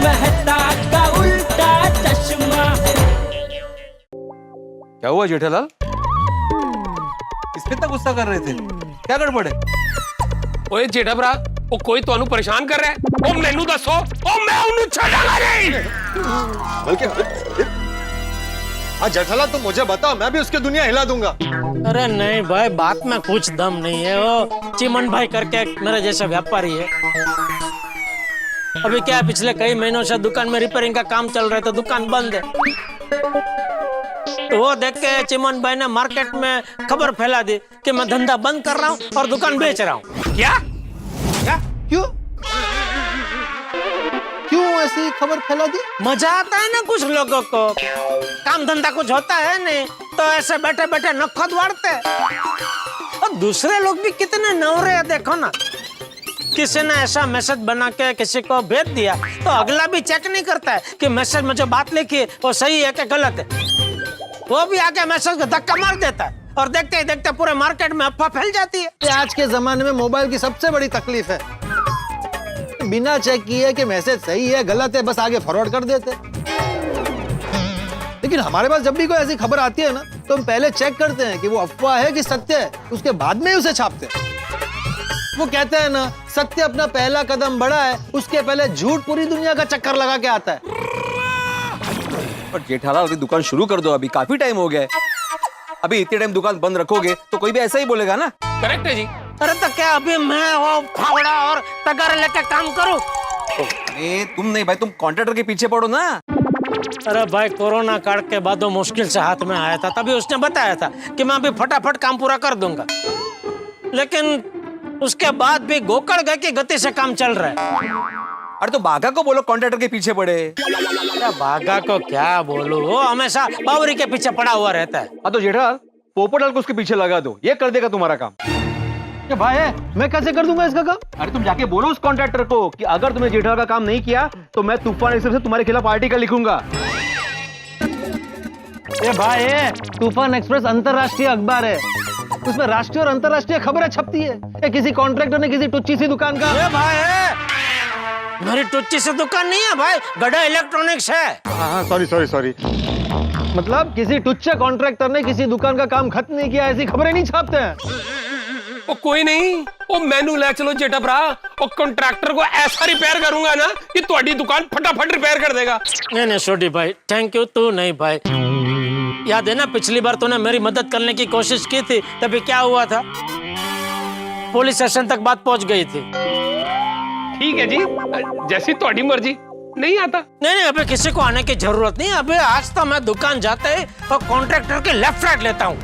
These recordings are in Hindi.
मेहता का उल्टा चश्मा। क्या हुआ जेठालाल, किस पे इतना गुस्सा कर रहे थे, क्या गड़बड़ है? ओए जेठा भरा, वो कोई ਤੁਹਾਨੂੰ परेशान कर रहा है, ओ मैनू दसो, ओ मैं उन्हें छड़ांगा नहीं। बल्कि हाँ जेठालाल तुम मुझे बताओ, मैं भी उसकी दुनिया हिला दूंगा। अरे नहीं भाई, बात में कुछ दम नहीं है। वो चिमन भाई करके मेरे जैसा व्यापारी है। अभी क्या, पिछले कई महीनों से दुकान में रिपेयरिंग का काम चल रहा है तो दुकान बंद है। तो वो देख के चिमन भाई ने मार्केट में खबर फैला दी कि मैं धंधा बंद कर रहा हूँ और दुकान बेच रहा हूँ। क्या क्या? क्यों क्यों ऐसी खबर फैला दी? मजा आता है ना कुछ लोगों को, काम धंधा कुछ होता है नहीं तो ऐसे बैठे बैठे नखो दौड़ते। और दूसरे लोग भी कितने नवरे हैं देखो ना। किसी ने ऐसा मैसेज बना के किसी को भेज दिया तो अगला भी चेक नहीं करता है कि मैसेज में जो बात लिखी है वो सही है कि गलत है। वो भी आके मैसेज को धक्का मार देता है और देखते ही देखते पूरे मार्केट में अफवाह फैल जाती है। ये आज के जमाने में मोबाइल की सबसे बड़ी तकलीफ है, बिना चेक किए कि मैसेज सही है गलत है बस आगे फॉरवर्ड कर देते। लेकिन हमारे पास जब भी कोई ऐसी खबर आती है ना तो हम पहले चेक करते हैं कि वो अफवाह है कि सत्य है, उसके बाद में ही उसे छापते हैं। वो कहते हैं ना, सत्य अपना पहला कदम बढ़ा है, उसके पहले झूठ पूरी दुनिया का चक्कर लगा के आता है। और जेठालाल अभी दुकान शुरू कर दो, अभी काफी टाइम हो गया है। अभी इतने टाइम दुकान बंद रखोगे तो कोई भी ऐसा ही बोलेगा ना। करेक्ट है जी। अरे तो क्या अभी मैं वो फावड़ा और तगार लेके काम करूं? अरे तुम नहीं भाई, तुम कॉन्ट्रैक्टर के पीछे पड़ो ना। अरे भाई, कोरोना काल के बाद वो मुश्किल से हाथ में आया था, तभी उसने बताया था कि मैं अभी फटाफट काम पूरा कर दूंगा। लेकिन उसके बाद भी गोकड़ गए की गति से काम चल रहा है। अरे तो बाघा को बोलो कॉन्ट्रैक्टर के पीछे पड़े। अरे बाघा को क्या बोलूं, वो हमेशा बावरी के पीछे पड़ा हुआ रहता है। हाँ तो जेठालाल पोपटलाल को उसके पीछे लगा दो, ये कर देगा तुम्हारा काम। क्या भाई है, मैं कैसे कर दूंगा इसका काम? अरे तुम जाके बोलो उस कॉन्ट्रैक्टर को कि अगर तुमने जेठालाल का काम नहीं किया तो मैं तूफान एक्सप्रेस से तुम्हारे खिलाफ आर्टिकल लिखूंगा। ये भाई है, तूफान एक्सप्रेस अंतरराष्ट्रीय अखबार है, उसमें राष्ट्रीय और अंतरराष्ट्रीय खबरें छपती है। ये किसी कॉन्ट्रैक्टर ने किसी टुच्ची सी दुकान का। ये भाई है, मेरी टुच्ची से दुकान नहीं है भाई, गड़ा इलेक्ट्रॉनिक्स है। हाँ सॉरी मतलब किसी टुच्चे कॉन्ट्रैक्टर ने किसी दुकान का काम खत्म नहीं किया, ऐसी खबरें नहीं छापते हैं। ओ कोई नहीं, ओ मैनू ले चलो जेठा भरा, ओ कॉन्ट्रैक्टर को ऐसा रिपेयर करूंगा ना कि तुम्हारी दुकान फटाफट रिपेयर कर देगा। नहीं छोटी भाई, थैंक यू। तू नहीं भाई, याद है ना पिछली बार तूने मेरी मदद करने की कोशिश की थी, तभी क्या हुआ था? पुलिस स्टेशन तक बात पहुंच गई थी। ठीक है जी, जैसी तुम्हारी मर्जी। नहीं आता? नहीं, अभी किसी को आने की जरूरत नहीं। अभी आज तो मैं दुकान जाते ही और कॉन्ट्रैक्टर के लेफ्ट राइट लेता हूँ।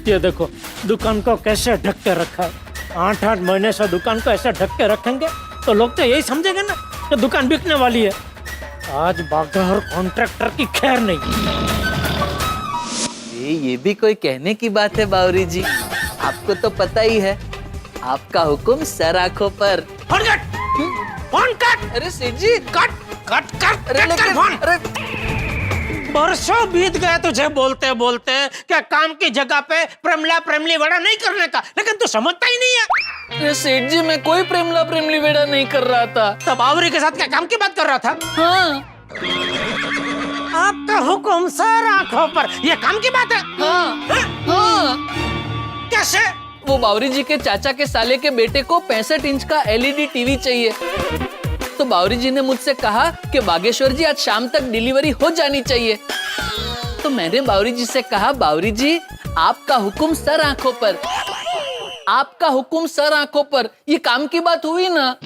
ये देखो दुकान को कैसे ढक के रखा है। 8-8 महीने से दुकान को ऐसे ढक के रखेंगे तो लोग तो यही समझेंगे ना कि दुकान बिकने वाली है। आज बाघा और कॉन्ट्रैक्टर की खैर नहीं। ये भी कोई कहने की बात है बावरी जी, आपको तो पता ही है, आपका हुक्म सर आंखों पर। Phone cut, phone cut. अरे सेठ जी कट कट कट, अरे लेकिन फोन। अरे बरसों बीत गए तुझे बोलते बोलते क्या काम की जगह पे प्रेमला प्रेमली वड़ा नहीं करने का, लेकिन तू समझता ही नहीं है। अरे सेठ जी मैं कोई प्रेमला प्रेमली वेड़ा नहीं कर रहा था। तब बावरी के साथ क्या काम की बात कर रहा था? हाँ आपका हुक्म सर आंखों पर, ये काम की बात है? हाँ हाँ। कैसे? वो बावरी जी के चाचा के साले के बेटे को 65 इंच का LED टीवी चाहिए, तो बावरी जी ने मुझसे कहा कि बागेश्वर जी आज शाम तक डिलीवरी हो जानी चाहिए। तो मैंने बावरी जी से कहा, बावरी जी आपका हुक्म सर आंखों पर, आपका हुक्म सर आंखों पर, ये काम की बात हुई ना।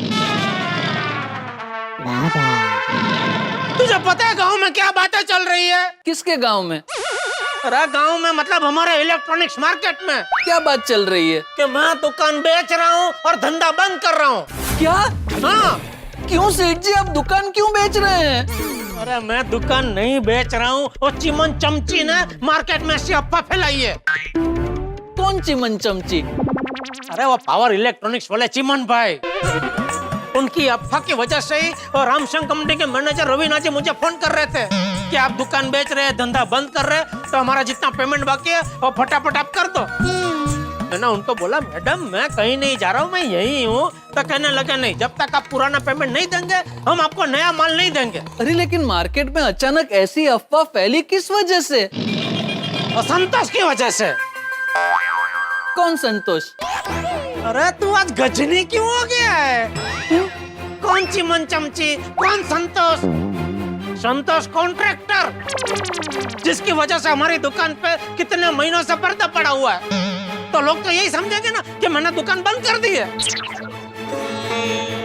तुझे पता है गांव में क्या बातें चल रही है? किसके गांव में? अरे गांव में मतलब हमारे इलेक्ट्रॉनिक्स मार्केट में। क्या बात चल रही है? कि मैं दुकान बेच रहा हूँ और धंधा बंद कर रहा हूँ। क्या? हाँ। क्यों सेठ जी, आप दुकान क्यों बेच रहे हैं? अरे मैं दुकान नहीं बेच रहा हूँ, वो चिमन चमची ने मार्केट में ऐसी अफवाह फैलाई है। कौन चिमन चमची? अरे वो पावर इलेक्ट्रॉनिक्स वाले चिमन भाई, उनकी अफवाह की वजह से ही और रामशंकर कंपनी के मैनेजर रवीना जी मुझे फोन कर रहे थे कि आप दुकान बेच रहे हैं, धंधा बंद कर रहे हैं, तो हमारा जितना पेमेंट बाकी है वो फटाफट आप कर दो। मैंने उनको बोला मैडम मैं कहीं नहीं जा रहा हूँ, मैं यही हूँ। तो कहने लगे नहीं, जब तक आप पुराना पेमेंट नहीं देंगे हम आपको नया माल नहीं देंगे। अरे लेकिन मार्केट में अचानक ऐसी अफवाह फैली किस वजह से? असंतोष की वजह से। कौन संतोष? अरे तू आज गजनी क्यों हो गया है? कौन चिमन चमची, कौन संतोष? संतोष कॉन्ट्रैक्टर, जिसकी वजह से हमारी दुकान पे कितने महीनों से पर्दा पड़ा हुआ है। तो लोग तो यही समझेंगे ना कि मैंने दुकान बंद कर दी है।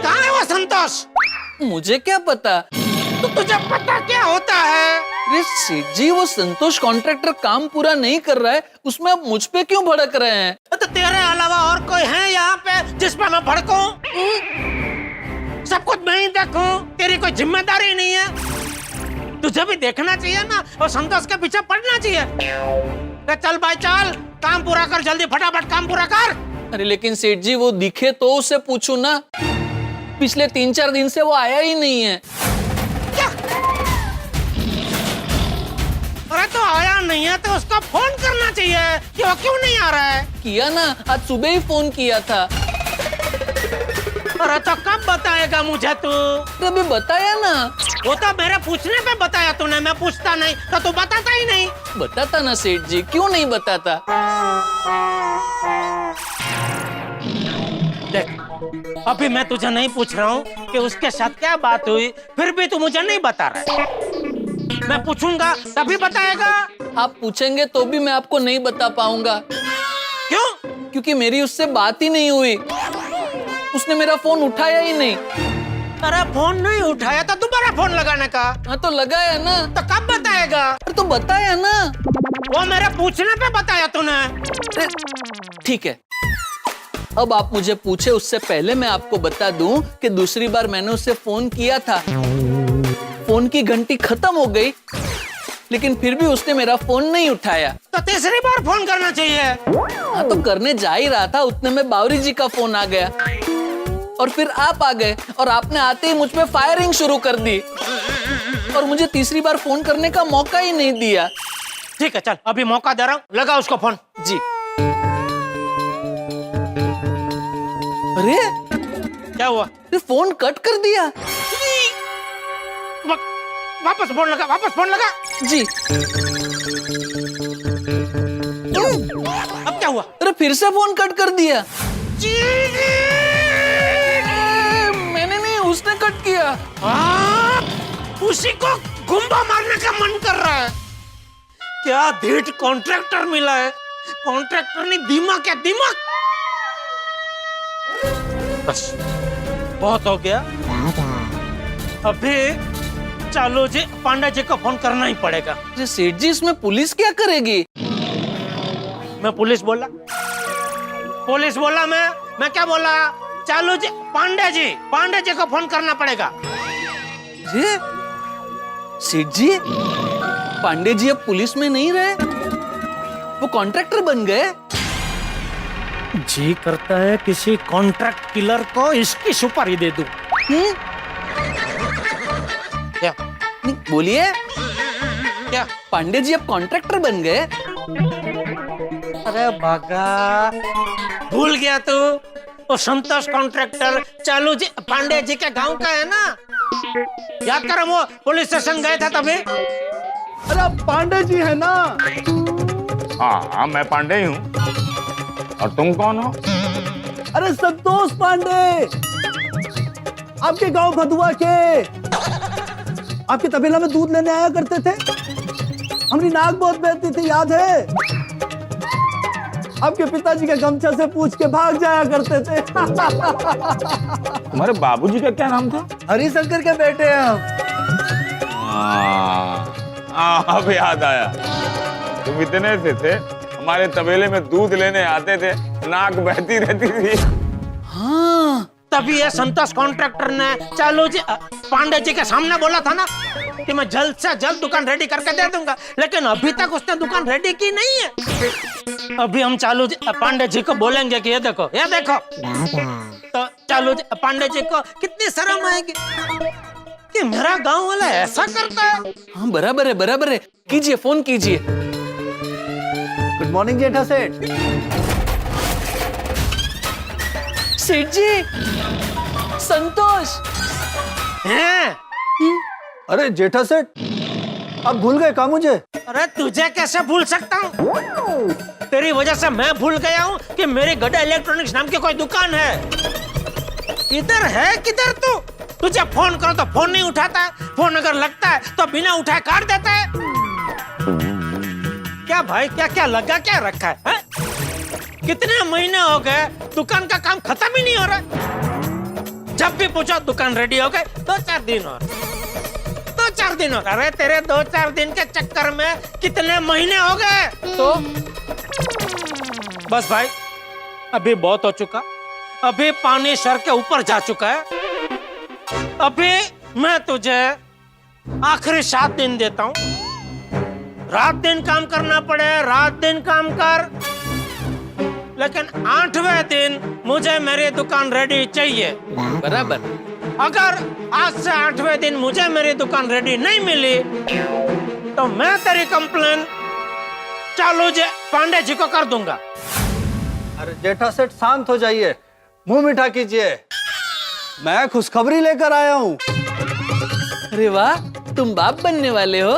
कहाँ है वो संतोष? मुझे क्या पता। तो तुझे पता क्या होता है? अरे सेठ जी, वो संतोष कॉन्ट्रैक्टर काम पूरा नहीं कर रहा है, उसमें आप मुझ पे क्यों भड़क रहे हैं? तो तेरे अलावा और कोई है यहाँ पे जिस पे मैं भड़कूं? सब कुछ मैं ही देखूं, तेरी कोई जिम्मेदारी नहीं है। तुझे भी देखना चाहिए ना, और संतोष के पीछे पड़ना चाहिए। तो चल भाई चल, काम पूरा कर, जल्दी फटाफट काम पूरा कर। अरे लेकिन सेठ जी, वो दिखे तो उससे पूछूं ना। पिछले 3-4 दिन से वो आया ही नहीं है। क्या? अरे तो आया नहीं है तो उसको फोन करना चाहिए कि वो क्यों नहीं आ रहा है। किया ना, आज सुबह ही फोन किया था। अरे तो कब बताएगा मुझे तू? तो अभी बताया ना। वो तो मेरे पूछने पे बताया तूने, मैं पूछता नहीं तो तू बताता ही नहीं। बताता ना सेठ जी, क्यों नहीं बताता? देख, अभी मैं तुझे नहीं पूछ रहा हूँ कि उसके साथ क्या बात हुई, फिर भी तू मुझे नहीं बता रहा है। मैं पूछूंगा तभी बताएगा। आप पूछेंगे तो भी मैं आपको नहीं बता पाऊंगा। क्यों? क्योंकि मेरी उससे बात ही नहीं हुई। उसने मेरा फोन उठाया ही नहीं। अरे फोन नहीं उठाया तो दोबारा फोन लगाने का। हाँ तो लगाया ना। तो कब बताएगा? तो बताया ना। वो मेरे पूछने पे बताया तूने। ठीक है, अब आप मुझे पूछे उससे पहले मैं आपको बता दूं कि दूसरी बार मैंने उससे फोन किया था। फोन की घंटी खत्म हो गई, लेकिन फिर भी उसने मेरा फोन नहीं उठाया। तो तीसरी बार फोन करना चाहिए। हाँ तो करने जा ही रहा था, उतने में बावरी जी का फोन आ गया और फिर आप आ गए और आपने आते ही मुझ पे फायरिंग शुरू कर दी और मुझे तीसरी बार फोन करने का मौका ही नहीं दिया। ठीक है चल, अभी मौका दे रहा हूँ, लगा उसको फोन। जी। अरे क्या हुआ? फोन कट कर दिया। वापस फोन लगा, वापस फोन लगा। जी। अब क्या हुआ? अरे फिर से फोन कट कर दिया। जी। मैंने नहीं, उसने कट किया। उसी को गुम्बा मारने का मन कर रहा है। क्या धीट कॉन्ट्रैक्टर मिला है। कॉन्ट्रैक्टर ने दिमाग है, दिमाग। बस बहुत हो गया। अभी चालू जी पांडे जी को फोन करना ही पड़ेगा। अरे सेठ जी, इसमें पुलिस क्या करेगी? मैं पुलिस बोला? पुलिस बोला मैं क्या बोला? चालू जी पांडे जी को फोन करना पड़ेगा। अरे सेठ जी, पांडे जी अब पुलिस में नहीं रहे, वो कॉन्ट्रैक्टर बन गए। जी करता है किसी कॉन्ट्रैक्ट किलर को इसकी सुपारी दे दूं। क्या? नहीं, बोलिए। क्या? पांडे जी अब कॉन्ट्रैक्टर बन गए। अरे बागा, भूल गया तू? वो संतोष कॉन्ट्रैक्टर चालू जी पांडे जी के गांव का है ना? याद कर, वो पुलिस स्टेशन गए थे तभी। अरे पांडे जी है ना? हाँ, मैं पांडे ही हूँ। और तुम कौन हो? अरे संतोष पांडे, आपके गांव भदुआ के, आपके तबेला में दूध लेने आया करते थे। हमारी नाक बहुत बहती थी, याद है? आपके पिताजी के गमछा से पूछ के भाग जाया करते थे। तुम्हारे बाबूजी का क्या नाम था? हरिशंकर के बेटे हैं हम। अब याद आया, तुम इतने से थे, हमारे तबेले में दूध लेने आते थे, नाक बहती रहती थी। हाँ, तभी ये संतोष कॉन्ट्रैक्टर ने चालू जी पांडे जी के सामने बोला था ना कि मैं जल्द से जल्द दुकान रेडी करके दे दूंगा, लेकिन अभी तक उसने दुकान रेडी की नहीं है। अभी हम चालू जी पांडे जी को बोलेंगे कि ये देखो तो चालू जी पांडे जी को कितनी शर्म आएगी कि मेरा गांव वाला ऐसा करता है। हाँ बराबर है, कीजिए फोन कीजिए। गुड मॉर्निंग जेठा सेठ। सेठ जी, संतोष। हैं? अरे जेठा सेठ, आप भूल गए क्या मुझे? अरे तुझे कैसे भूल सकता हूँ? तेरी वजह से मैं भूल गया हूँ कि मेरी गड्ढा इलेक्ट्रॉनिक्स नाम की कोई दुकान है। इधर है किधर तू? तुझे फोन करो तो फोन नहीं उठाता, फोन अगर लगता है तो बिना उठाए काट देता है। क्या भाई, क्या क्या लगा क्या रखा है? कितने महीने हो गए दुकान का काम खत्म ही नहीं हो रहा। जब भी पूछो दुकान रेडी हो गई, 2-4 दिन और 2-4 दिन और। अरे तेरे 2-4 दिन के चक्कर में कितने महीने हो गए? तो बस भाई, अभी बहुत हो चुका। अभी पानी सर के ऊपर जा चुका है। अभी मैं तुझे आखिरी 7 दिन देता हूँ। रात दिन काम करना पड़े, रात दिन काम कर, लेकिन 8वें दिन मुझे मेरी दुकान रेडी चाहिए। बराबर। अगर आज से 8वें दिन मुझे मेरी दुकान रेडी नहीं मिली तो मैं तेरी कंप्लेन चालू जी पांडे जी को कर दूंगा। अरे जेठा सेठ शांत हो जाइए, मुंह मीठा कीजिए। मैं खुशखबरी लेकर आया हूँ। अरे वाह, तुम बाप बनने वाले हो।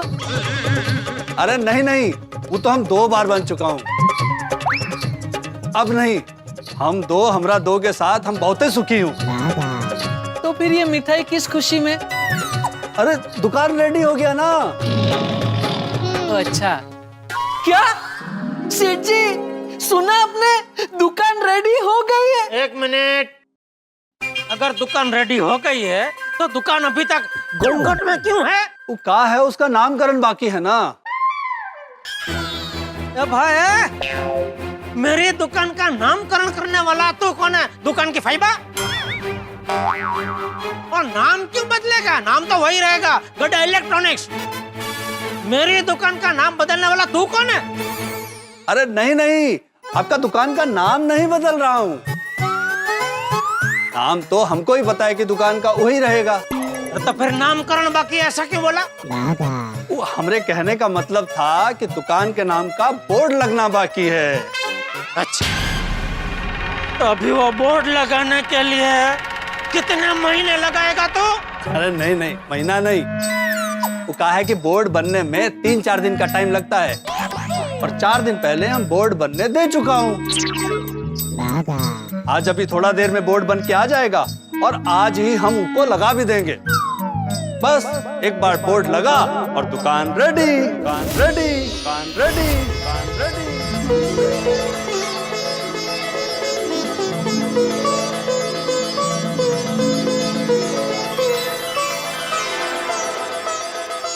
अरे नहीं, वो तो हम 2 बार बन चुका हूँ। अब नहीं, हम हमरा 2 के साथ हम बहुत सुखी हूँ। तो फिर ये मिठाई किस खुशी में? अरे दुकान रेडी हो गया ना। अच्छा, क्या सेठ जी सुना आपने? दुकान रेडी हो गई है। 1 मिनट, अगर दुकान रेडी हो गई है तो दुकान अभी तक घूंघट में क्यों है? वो का है, उसका नामकरण बाकी है ना। भाई, मेरी दुकान का नामकरण करने वाला तू कौन है? दुकान की फाइबा? और नाम क्यों बदलेगा? नाम तो वही रहेगा, गड्ढा इलेक्ट्रॉनिक्स। मेरी दुकान का नाम बदलने वाला तू कौन है? अरे नहीं, आपका दुकान का नाम नहीं बदल रहा हूँ। नाम तो हमको ही पता है कि दुकान का वही रहेगा। तो फिर नामकरण बाकी है, ऐसा क्यों बोला? वो हमरे कहने का मतलब था कि दुकान के नाम का बोर्ड लगना बाकी है। अच्छा, तो अभी वो बोर्ड लगाने के लिए कितने महीने लगाएगा तू? अरे नहीं, महीना नहीं। वो कहा है कि बोर्ड बनने में 3-4 दिन का टाइम लगता है, और 4 दिन पहले हम बोर्ड बनने दे चुका हूँ। आज अभी थोड़ा देर में बोर्ड बन के आ जाएगा, और आज ही हम उसको लगा भी देंगे। बस एक बार बोर्ड लगा और दुकान रेडी।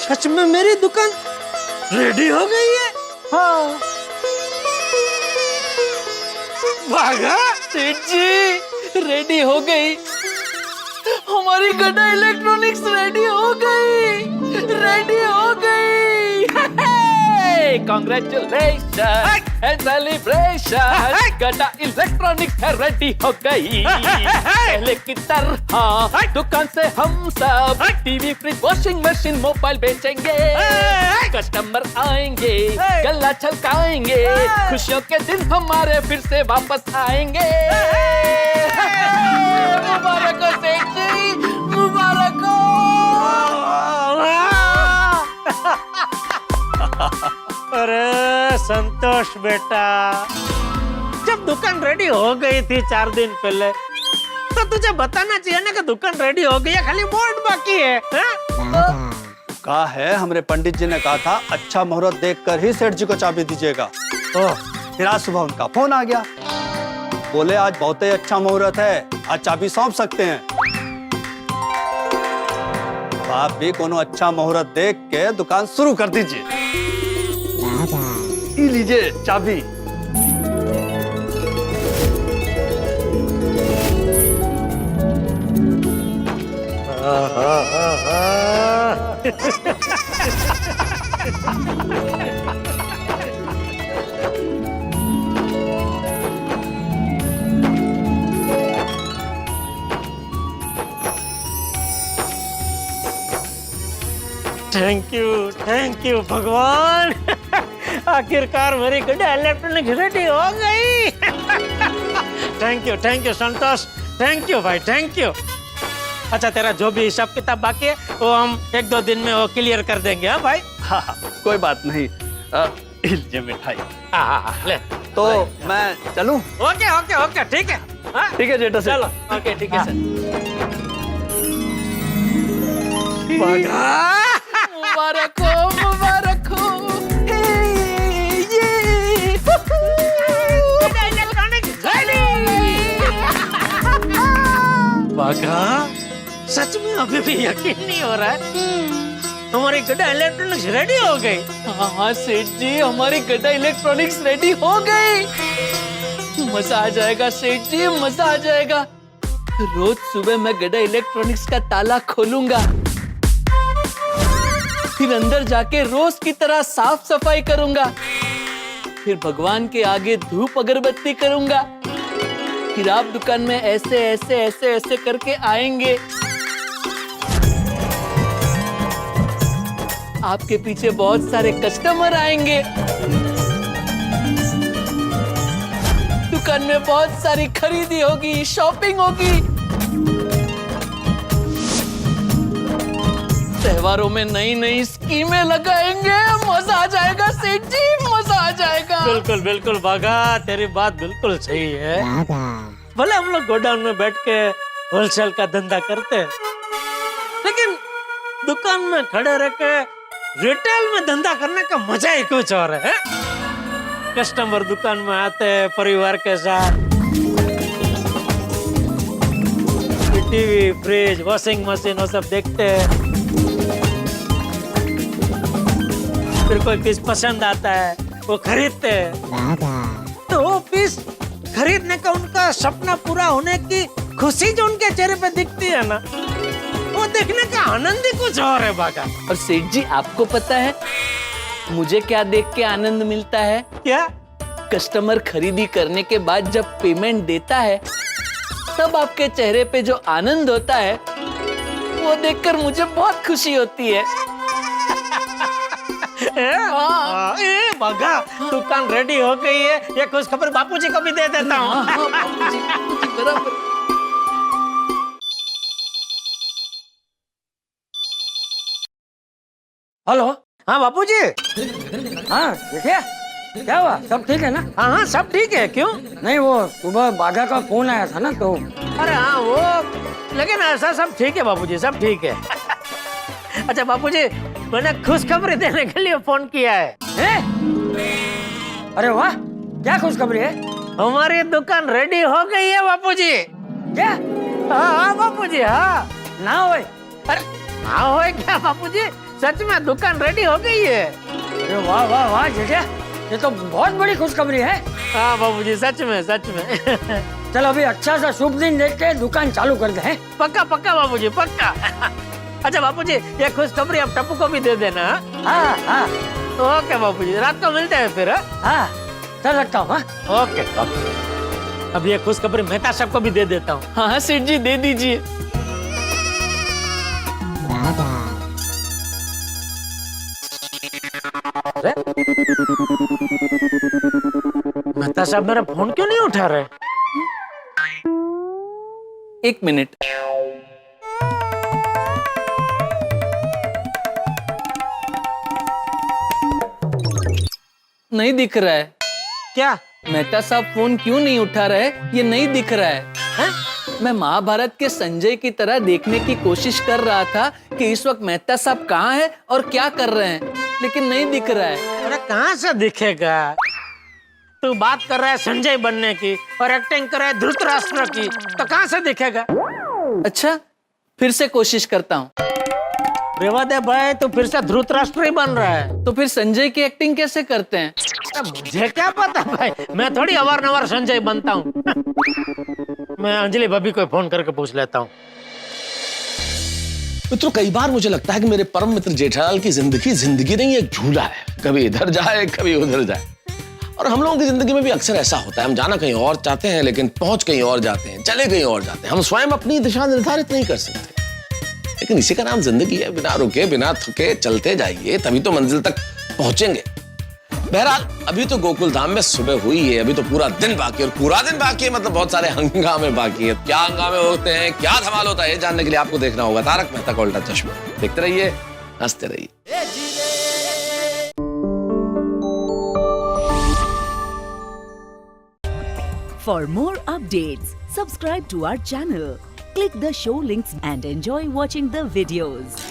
सच में मेरी दुकान रेडी हो गई है? हाँ। भागा सेठ जी, रेडी हो गई। हमारी गड्ढा इलेक्ट्रॉनिक्स रेडी हो गई। कांग्रेचुलेशन एंड सेलिब्रेशन, गड्ढा इलेक्ट्रॉनिक्स रेडी हो गई। पहले की तरह दुकान से हम सब TV, fridge, washing machine, mobile बेचेंगे। कस्टमर आएंगे, गला छलकाएंगे, खुशियों के दिन हमारे फिर से वापस आएंगे। मुबारक हो सेठ जी, मुबारक हो। अरे संतोष बेटा, जब दुकान रेडी हो गई थी 4 दिन पहले, तो तुझे बताना चाहिए ना कि दुकान रेडी हो गई है, खाली बोर्ड बाकी है। कहा है, हमरे पंडित जी ने कहा था अच्छा मुहूर्त देखकर ही सेठ जी को चाबी दीजिएगा। फिर आज सुबह उनका फोन आ गया, बोले आज बहुत ही अच्छा मुहूर्त है, आज चाबी सौंप सकते हैं। तो आप भी कोनो अच्छा मुहूर्त देख के दुकान शुरू कर दीजिए। ये लीजिए चाबी। थैंक यू भगवान। आखिरकार मेरी गड्ढा इलेक्ट्रॉनिक रेडी हो गई। Thank you Santosh, thank you भाई, थैंक यू। अच्छा, तेरा जो भी हिसाब किताब बाकी है वो हम 1-2 दिन में वो क्लियर कर देंगे। हाँ भाई। हाँ कोई बात नहीं। लीजिए मिठाई। हाँ, ले। तो मैं चलूं? ओके ठीक है। हाँ? ठीक है जेठा सर। चलो। ओके ठीक है सर। मुबारक हो बागा, सच में अभी भी यकीन नहीं हो रहा है हमारी गड्ढा इलेक्ट्रॉनिक्स रेडी हो गई। हाँ सेठ जी, हमारी गड्ढा इलेक्ट्रॉनिक्स रेडी हो गई। मजा आ जाएगा सेठ जी, मजा आ जाएगा। रोज सुबह मैं गड्ढा इलेक्ट्रॉनिक्स का ताला खोलूंगा, फिर अंदर जाके रोज की तरह साफ सफाई करूंगा, फिर भगवान के आगे धूप अगरबत्ती करूंगा, फिर आप दुकान में ऐसे करके आएंगे। आपके पीछे बहुत सारे कस्टमर आएंगे, दुकान में बहुत सारी खरीदी होगी, शॉपिंग होगी। त्योहारों में नई नई स्कीमें लगाएंगे, मजा आ जाएगा सेठ जी, मजा आ जाएगा। बिल्कुल बागा, तेरी बात बिल्कुल सही है। भले हम लोग गोडाउन में बैठ के होलसेल का धंधा करते हैं, लेकिन दुकान में खड़े रह के रिटेल में धंधा करने का मजा ही कुछ और है। कस्टमर दुकान में आते हैं परिवार के साथ, टीवी, फ्रिज, वॉशिंग मशीन वो सब देखते हैं, फिर कोई पीस पसंद आता है वो खरीदते हैं। तो वो पीस खरीदने का उनका सपना पूरा होने की खुशी जो उनके चेहरे पे दिखती है ना, वो देखने का आनंद ही कुछ और है बाका। और सेठ जी आपको पता है मुझे क्या देख के आनंद मिलता है? क्या? कस्टमर खरीदी करने के बाद जब पेमेंट देता है तब आपके चेहरे पे जो आनंद होता है वो देखकर मुझे बहुत खुशी होती है। बागा, दुकान रेडी हो गई है, ये खुश खबर बापूजी को भी दे देता हूँ। बापूजी बराबर। हेलो, हाँ बापूजी। हाँ देखिए, क्या हुआ? सब ठीक है ना? हाँ सब ठीक है। क्यों? नहीं, वो सुबह बागा का फोन आया था ना, तो अरे हाँ वो, लेकिन ऐसा सब ठीक है बापूजी, सब ठीक है। अच्छा बापूजी, मैंने खुशखबरी देने के लिए फोन किया है। अरे वाह, क्या खुशखबरी है? हमारी दुकान रेडी हो गई है बापूजी। क्या? हाँ बापूजी, हाँ। ना होए? अरे हाँ होए क्या बापूजी, सच में दुकान रेडी हो गई है। अरे वाह वाह वाह जेठा, ये तो बहुत बड़ी खुशखबरी है। हाँ बापूजी, सच में सच में। चलो अभी अच्छा सा शुभ दिन देख के दुकान चालू कर दे। पक्का पक्का बापूजी, पक्का। अच्छा बापूजी, ये खुशखबरी आप टप्पू को भी दे देना। हाँ हाँ ओके बापूजी, रात को मिलते हैं फिर। हाँ, चल रखता हूँ। ओके। अब ये खुशखबरी मेहता साहब को भी दे देता हूँ। हाँ सेठ जी दे दीजिए। मेहता साहब मेरा फोन क्यों नहीं उठा रहे? 1 मिनट। नहीं दिख रहा है। क्या? मेहता साहब फोन क्यों नहीं उठा रहे, ये नहीं दिख रहा है। मैं महाभारत के संजय की तरह देखने की कोशिश कर रहा था कि इस वक्त मेहता साहब कहाँ हैं और क्या कर रहे हैं, लेकिन नहीं दिख रहा है। अरे कहाँ से दिखेगा? तू बात कर रहा है संजय बनने की और एक्टिंग कर रहा है धृतराष्ट्र की, तो कहाँ से दिखेगा? अच्छा, फिर से कोशिश करता हूँ। रेवा दे भाई, तू फिर से धृतराष्ट्र ही बन रहा है। तो फिर संजय की एक्टिंग कैसे करते हैं? मुझे क्या पता भाई, मैं थोड़ी अवार-नवार संजय बनता हूँ। मैं अंजलि भाभी को फोन करके पूछ लेता हूँ। मित्रों, कई बार मुझे लगता है कि मेरे परम मित्र जेठालाल की जिंदगी नहीं, एक झूला है। कभी इधर जाए, कभी उधर जाए। और हम लोगों की जिंदगी में भी अक्सर ऐसा होता है, हम जाना कहीं और चाहते हैं, लेकिन पहुंच कहीं और जाते हैं, चले कहीं और जाते हैं। हम स्वयं अपनी दिशा निर्धारित नहीं कर सकते, लेकिन इसी का नाम जिंदगी है। बिना रुके, बिना थके चलते जाइए, तभी तो मंजिल तक पहुंचेंगे। बहरहाल, अभी तो गोकुल धाम में सुबह हुई है, अभी तो पूरा दिन बाकी है, और पूरा दिन बाकी है मतलब बहुत सारे हंगामे बाकी है। क्या हंगामे होते हैं, क्या धमाल होता है, ये जानने के लिए आपको देखना होगा तारक मेहता का उल्टा चश्मा। देखते रहिए, हंसते रहिए। For more updates, subscribe to our channel, click the show links and enjoy watching the videos.